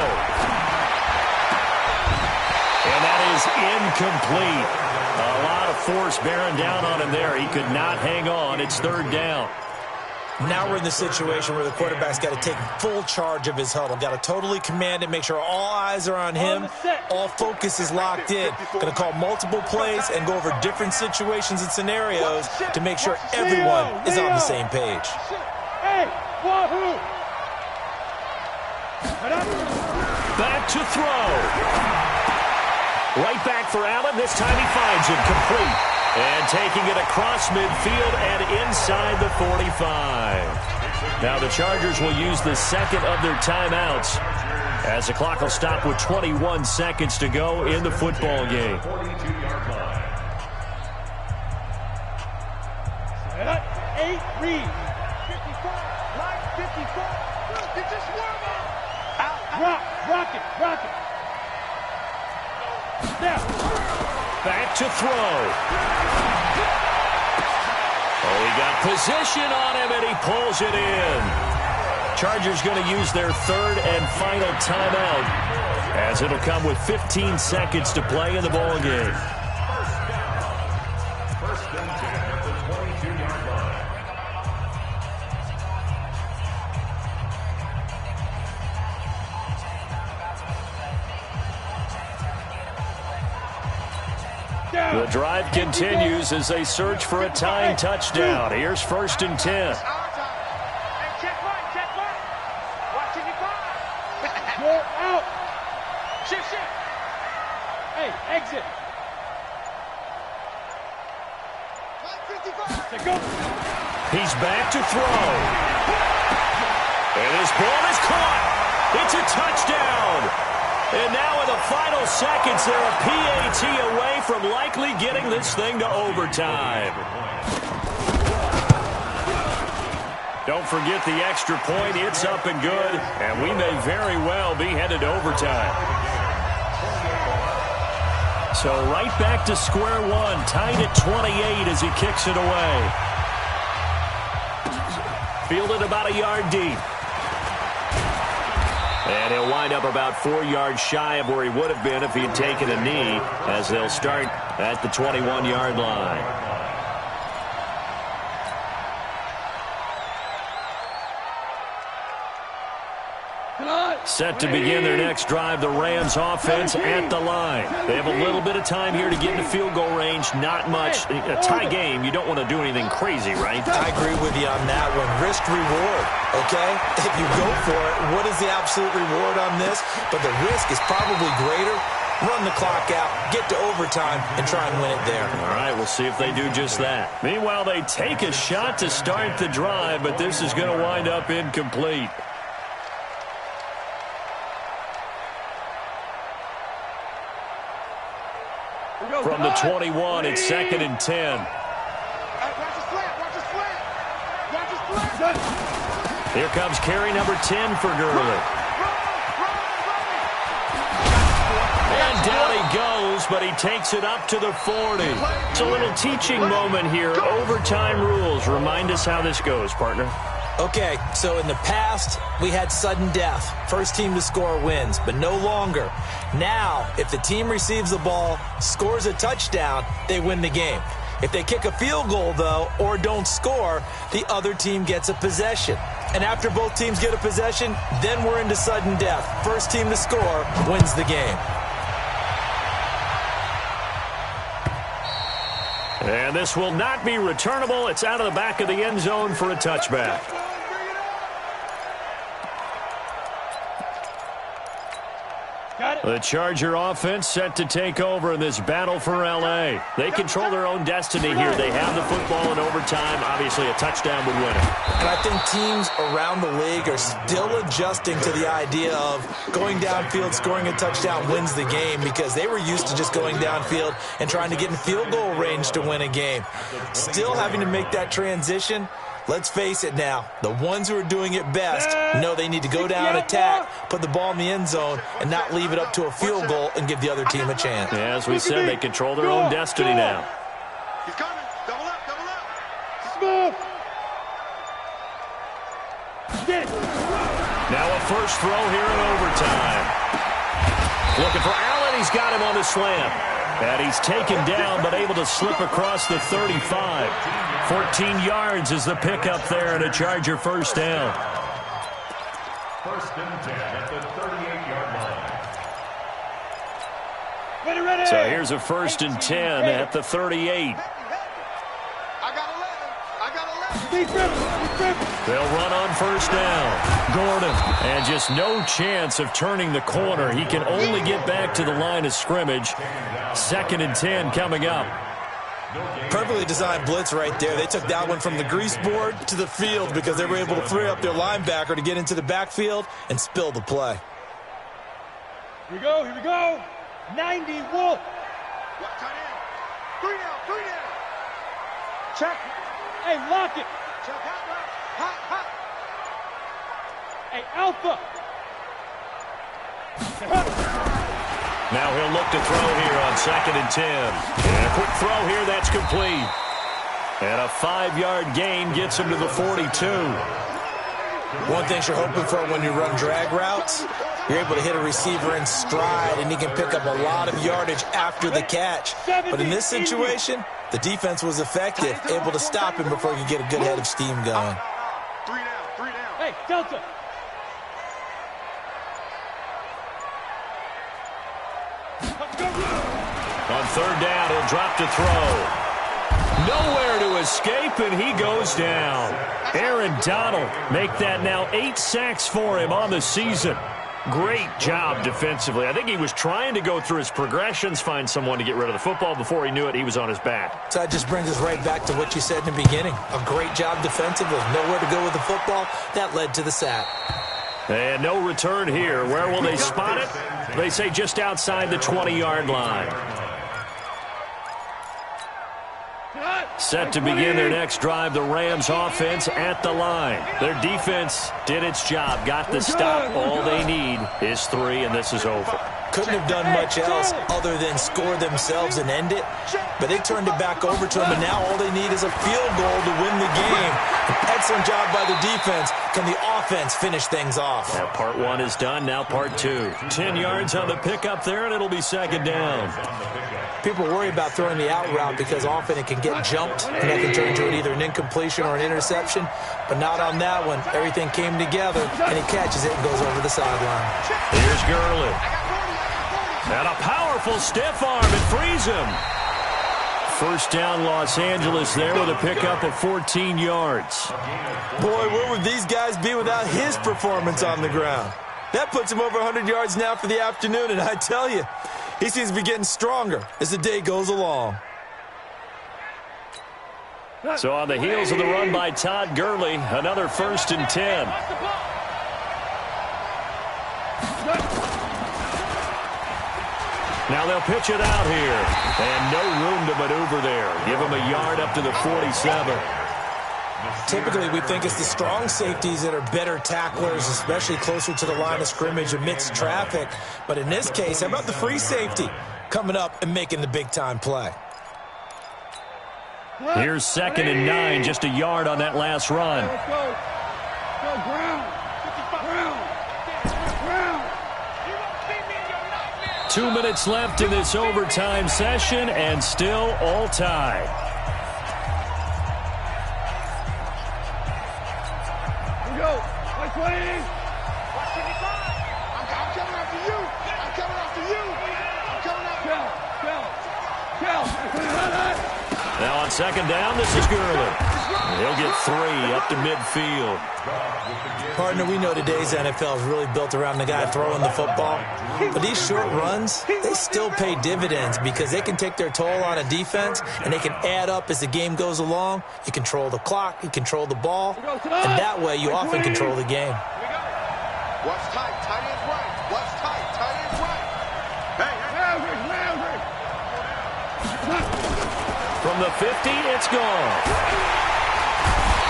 And that is incomplete. A lot of force bearing down on him there. He could not hang on. It's third down. Now we're in the situation where the quarterback's got to take full charge of his huddle. Got to totally command it, make sure all eyes are on him. All focus is locked in. Going to call multiple plays and go over different situations and scenarios to make sure everyone is on the same page. Back to throw. Right back for Allen. This time he finds him complete. And taking it across midfield and inside the 45. Now the Chargers will use the second of their timeouts as the clock will stop with 21 seconds to go in the football game. 42-yard line. 8 read. 54, line 54. It's just warm up. Rock it. Snap. Back to throw. Oh, he got position on him, and he pulls it in. Chargers going to use their third and final timeout, as it'll come with 15 seconds to play in the ball game. First and 10 at the 22-yard line. The drive continues as they search for a tying touchdown. Here's first and 10. Check one. Watching you five. Go out. Shift. Hey, exit. Go. He's back to throw. And his ball is caught. It's a touchdown. And now in the final seconds, they're a PAT away from likely getting this thing to overtime. Don't forget the extra point. It's up and good, and we may very well be headed to overtime. So right back to square one, tied at 28 as he kicks it away. Fielded about a yard deep. And he'll wind up about 4 yards shy of where he would have been if he had taken a knee, as they'll start at the 21-yard line. Set to begin their next drive, the Rams offense at the line. They have a little bit of time here to get into field goal range, not much. A tie game, you don't want to do anything crazy, right? I agree with you on that one. Risk reward, okay? If you go for it, what is the absolute reward on this? But the risk is probably greater. Run the clock out, get to overtime, and try and win it there. All right, we'll see if they do just that. Meanwhile, they take a shot to start the drive, but this is going to wind up incomplete. From the 21, it's second and 10. Here comes carry number 10 for Gurley. And down he goes, but he takes it up to the 40. It's a little teaching moment here. Overtime rules. Remind us how this goes, partner. Okay, so in the past, we had sudden death. First team to score wins, but no longer. Now, if the team receives the ball, scores a touchdown, they win the game. If they kick a field goal, though, or don't score, the other team gets a possession. And after both teams get a possession, then we're into sudden death. First team to score wins the game. And this will not be returnable. It's out of the back of the end zone for a touchback. The Charger offense set to take over in this battle for L.A. They control their own destiny here. They have the football in overtime. Obviously, a touchdown would win it. And I think teams around the league are still adjusting to the idea of going downfield, scoring a touchdown wins the game, because they were used to just going downfield and trying to get in field goal range to win a game. Still having to make that transition. Let's face it now, the ones who are doing it best know they need to go down, attack, put the ball in the end zone, and not leave it up to a field goal and give the other team a chance. Yeah, as we said, they control their own destiny now. He's coming. Double up, double up. Smooth. Now a first throw here in overtime. Looking for Allen. He's got him on the slant. And he's taken down, but able to slip across the 35. 14 yards is the pickup there, and a Charger first down. First and 10 at the 38-yard line. Ready. So here's a first and 10 at the 38. I got 11. They'll run on first down. Gordon, and just no chance of turning the corner. He can only get back to the line of scrimmage. Second and 10 coming up. Perfectly designed blitz right there. They took that one from the grease board to the field because they were able to free up their linebacker to get into the backfield and spill the play. Here we go. 90, Wolf. Tight end. 3 down. Check. Hey, lock it. Check hot. Hey, Alpha. Now he'll look to throw here on second and 10. And a quick throw here, that's complete. And a 5-yard gain gets him to the 42. One thing you're hoping for when you run drag routes, you're able to hit a receiver in stride, and he can pick up a lot of yardage after the catch. But in this situation, the defense was effective, able to stop him before he could get a good head of steam going. 3 down. Hey, Delta. On third down, he'll drop to throw. Nowhere to escape, and he goes down. Aaron Donald make that now 8 sacks for him on the season. Great job defensively. I think he was trying to go through his progressions, find someone to get rid of the football. Before he knew it, he was on his back. So that just brings us right back to what you said in the beginning. A great job defensively. Nowhere to go with the football. That led to the sack. And no return here. Where will they spot it? They say just outside the 20-yard line. Set to begin their next drive, the Rams offense at the line. Their defense did its job, got the stop. All they need is 3, and this is over. Couldn't have done much else other than score themselves and end it. But they turned it back over to them, and now all they need is a field goal to win the game. Excellent job by the defense. Can the offense finish things off? Now part 1 is done, now part 2. 10 yards on the pickup there, and it'll be second down. People worry about throwing the out route because often it can get jumped, and that can turn into either an incompletion or an interception. But not on that one. Everything came together, and he catches it and goes over the sideline. Here's Gurley. And a powerful stiff arm. It frees him. First down, Los Angeles there with a pickup of 14 yards. Boy, where would these guys be without his performance on the ground? That puts him over 100 yards now for the afternoon, and I tell you, he seems to be getting stronger as the day goes along. So on the heels of the run by Todd Gurley, another first and 10. Now they'll pitch it out here. And no room to maneuver there. Give him a yard up to the 47. Typically, we think it's the strong safeties that are better tacklers, especially closer to the line of scrimmage amidst traffic. But in this case, how about the free safety coming up and making the big-time play? Here's second and 9, just a yard on that last run. Let's go. Go, ground. 2 minutes left in this overtime session, and still all tied. Here we go. White 20. I'm coming after you. I'm coming after you. I'm coming after you. Kill. Now on second down, this is Gurley. He'll get 3 up to midfield. Partner, we know today's NFL is really built around the guy throwing the football. But these short runs, they still pay dividends because they can take their toll on a defense, and they can add up as the game goes along. You control the clock, you control the ball, and that way you often control the game. Watch tight, tight end's right. Watch tight, tight end's right. Hey, From the 50, it's gone.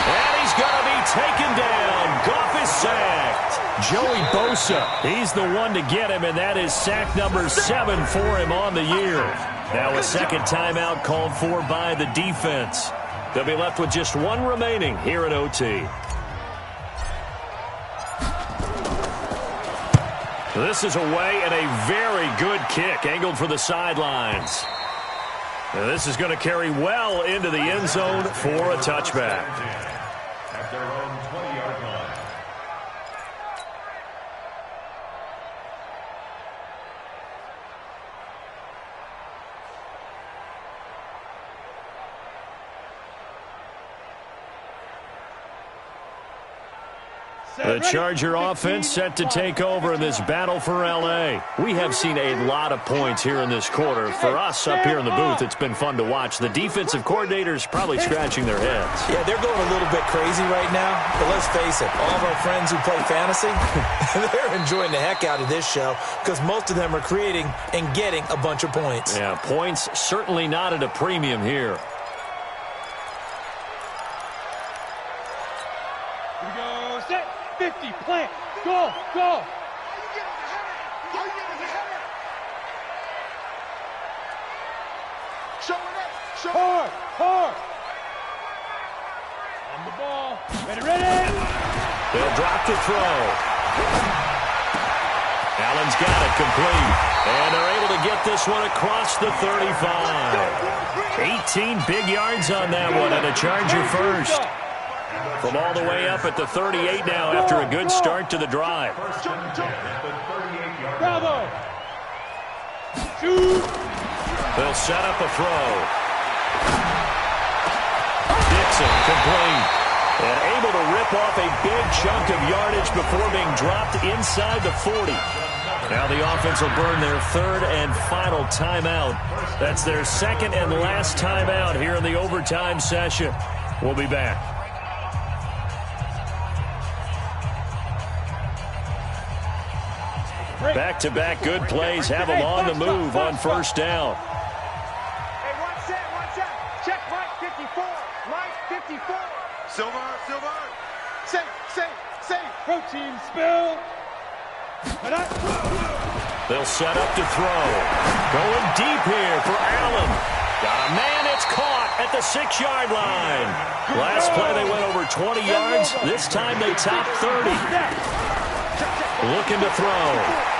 And he's going to be taken down. Goff is sacked. Joey Bosa, he's the one to get him, and that is sack number 7 for him on the year. Now a second timeout called for by the defense. They'll be left with just 1 remaining here at OT. This is away and a very good kick angled for the sidelines. Now this is going to carry well into the end zone for a touchback. At their own 20-yard line. The Charger offense set to take over in this battle for L.A. We have seen a lot of points here in this quarter. For us up here in the booth, it's been fun to watch. The defensive coordinators probably scratching their heads. Yeah, they're going a little bit crazy right now. But let's face it, all of our friends who play fantasy, they're enjoying the heck out of this show because most of them are creating and getting a bunch of points. Yeah, points certainly not at a premium here. Here we go. Set. 50. Plant. Go. Go. Hard. Hard. On the ball. Ready, ready. They'll drop to throw. Allen's got it complete. And they're able to get this one across the 35. 18 big yards on that one, and a Charger first. From all the way up at the 38 now after a good start to the drive. Bravo. Shoot. They'll set up a throw. Dixon complete. And able to rip off a big chunk of yardage before being dropped inside the 40. Now the offense will burn their 3rd and final timeout. That's their 2nd and last timeout here in the overtime session. We'll be back. Back-to-back good plays have them on the move on first down. Hey, watch that, watch that. Check Mike 54. Mike 54. Silver, Silver. Safe. Protein spill. They'll set up to throw. Going deep here for Allen. Got a man, it's caught at the 6-yard line. Last play they went over 20 yards. This time they top 30. Looking to throw.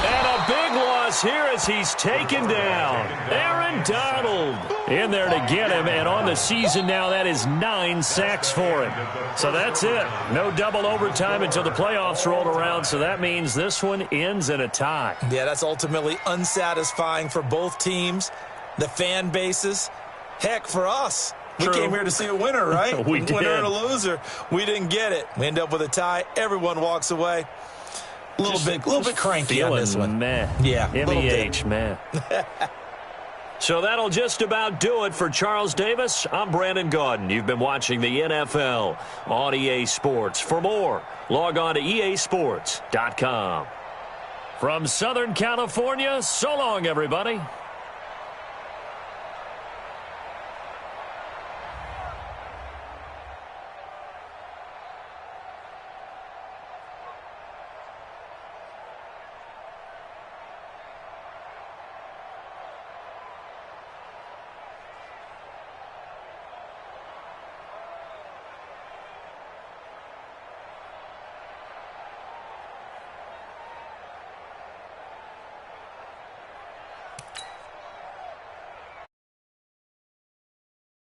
And a big loss here as he's taken down. Aaron Donald in there to get him, and on the season now, that is 9 sacks for him. So that's it. No double overtime until the playoffs rolled around, so that means this one ends in a tie. Yeah, that's ultimately unsatisfying for both teams, the fan bases. Heck, for us. We came here to see a winner, right? We did. Winner and a loser. We didn't get it. We end up with a tie. Everyone walks away. A little bit cranky on this one. Meh. Yeah, MEH, man. So that'll just about do it for Charles Davis. I'm Brandon Gaudin. You've been watching the NFL on EA Sports. For more, log on to easports.com. From Southern California, so long, everybody.